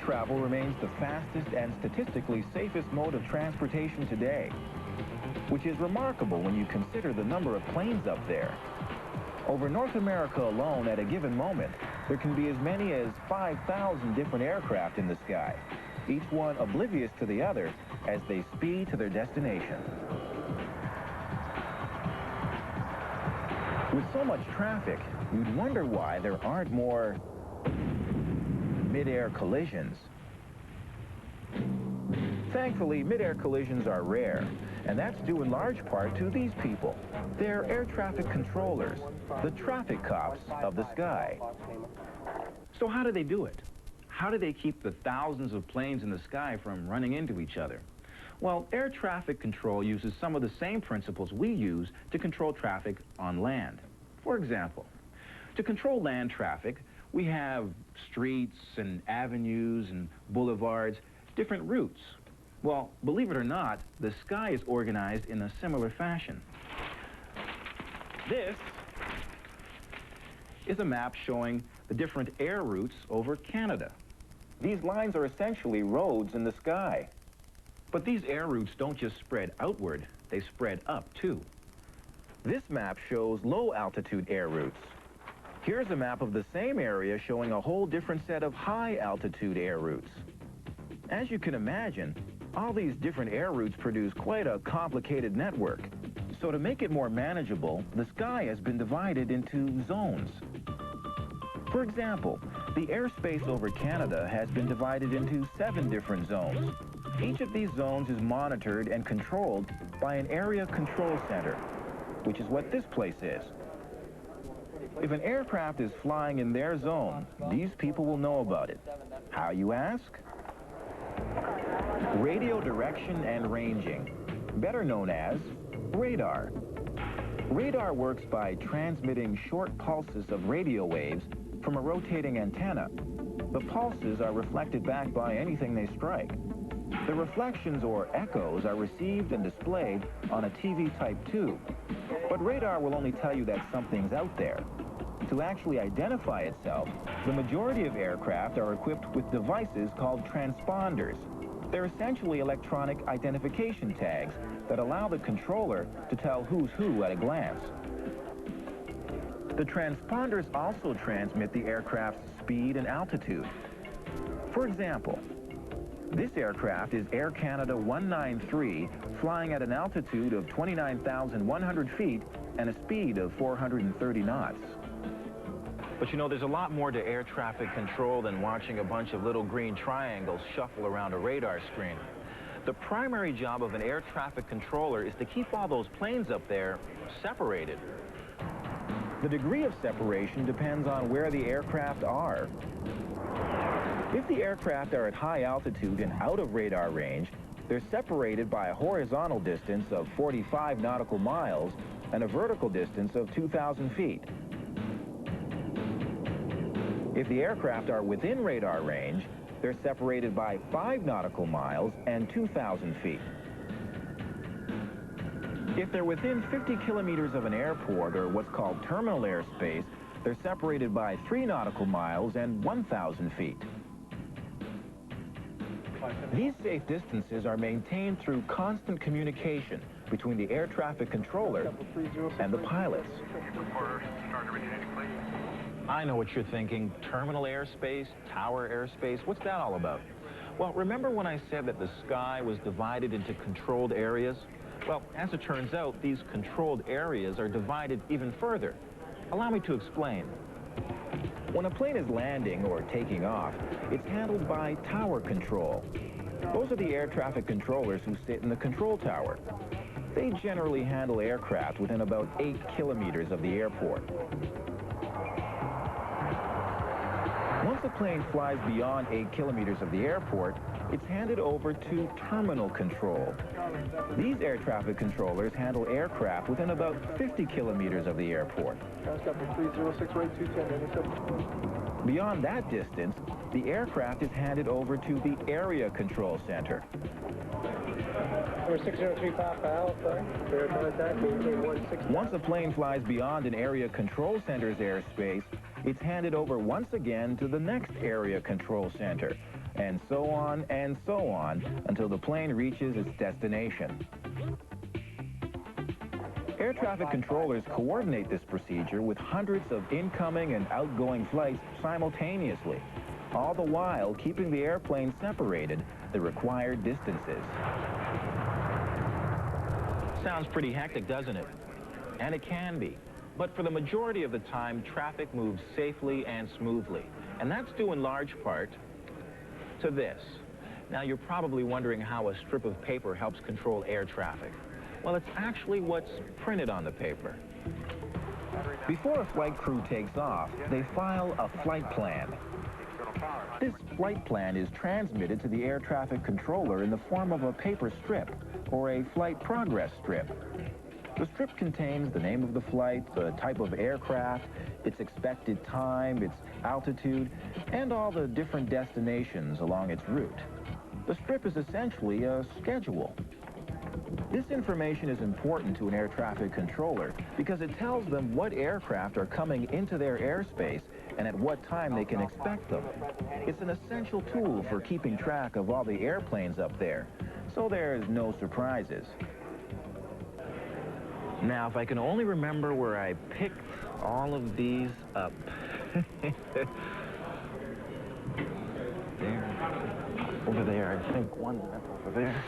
travel remains the fastest and statistically safest mode of transportation today, which is remarkable when you consider the number of planes up there. Over North America alone, at a given moment, there can be as many as 5,000 different aircraft in the sky, each one oblivious to the other as they speed to their destination. With so much traffic, you'd wonder why there aren't more mid-air collisions. Thankfully, mid-air collisions are rare, and that's due in large part to these people. They're air traffic controllers, the traffic cops of the sky. So how do they do it? How do they keep the thousands of planes in the sky from running into each other? Well, air traffic control uses some of the same principles we use to control traffic on land. For example, to control land traffic, we have streets and avenues and boulevards, different routes. Well, believe it or not, the sky is organized in a similar fashion. This is a map showing the different air routes over Canada. These lines are essentially roads in the sky. But these air routes don't just spread outward, they spread up too. This map shows low-altitude air routes. Here's a map of the same area showing a whole different set of high-altitude air routes. As you can imagine, all these different air routes produce quite a complicated network. So to make it more manageable, the sky has been divided into zones. For example, the airspace over Canada has been divided into 7 different zones. Each of these zones is monitored and controlled by an area control center, which is what this place is. If an aircraft is flying in their zone, these people will know about it. How, you ask? Radio direction and ranging, better known as radar. Radar works by transmitting short pulses of radio waves from a rotating antenna. The pulses are reflected back by anything they strike. The reflections or echoes are received and displayed on a TV-type tube. But radar will only tell you that something's out there. To actually identify itself, the majority of aircraft are equipped with devices called transponders. They're essentially electronic identification tags that allow the controller to tell who's who at a glance. The transponders also transmit the aircraft's speed and altitude. For example, this aircraft is Air Canada 193, flying at an altitude of 29,100 feet and a speed of 430 knots. But you know, there's a lot more to air traffic control than watching a bunch of little green triangles shuffle around a radar screen. The primary job of an air traffic controller is to keep all those planes up there separated. The degree of separation depends on where the aircraft are. If the aircraft are at high altitude and out of radar range, they're separated by a horizontal distance of 45 nautical miles and a vertical distance of 2,000 feet. If the aircraft are within radar range, they're separated by 5 nautical miles and 2,000 feet. If they're within 50 kilometers of an airport, or what's called terminal airspace, they're separated by 3 nautical miles and 1,000 feet. These safe distances are maintained through constant communication between the air traffic controller and the pilots. I know what you're thinking. Terminal airspace, tower airspace, what's that all about? Well, remember when I said that the sky was divided into controlled areas? Well, as it turns out, these controlled areas are divided even further. Allow me to explain. When a plane is landing or taking off, it's handled by tower control. Those are the air traffic controllers who sit in the control tower. They generally handle aircraft within about 8 kilometers of the airport. Once a plane flies beyond 8 kilometers of the airport, it's handed over to terminal control. These air traffic controllers handle aircraft within about 50 kilometers of the airport. Beyond that distance, the aircraft is handed over to the area control center. Once a plane flies beyond an area control center's airspace, it's handed over once again to the next area control center. and so on and so on until the plane reaches its destination. Air traffic controllers coordinate this procedure with hundreds of incoming and outgoing flights simultaneously, all the while keeping the airplane separated the required distances. Sounds pretty hectic, doesn't it? And it can be. But for the majority of the time, traffic moves safely and smoothly. And that's due in large part to this. Now, you're probably wondering how a strip of paper helps control air traffic. Well, it's actually what's printed on the paper. Before a flight crew takes off, they file a flight plan. This flight plan is transmitted to the air traffic controller in the form of a paper strip or a flight progress strip. The strip contains the name of the flight, the type of aircraft, its expected time, its altitude, and all the different destinations along its route. The strip is essentially a schedule. This information is important to an air traffic controller because it tells them what aircraft are coming into their airspace and at what time they can expect them. It's an essential tool for keeping track of all the airplanes up there, so there's no surprises. Now, if I can only remember where I picked all of these up. There. Over there, I think one over there.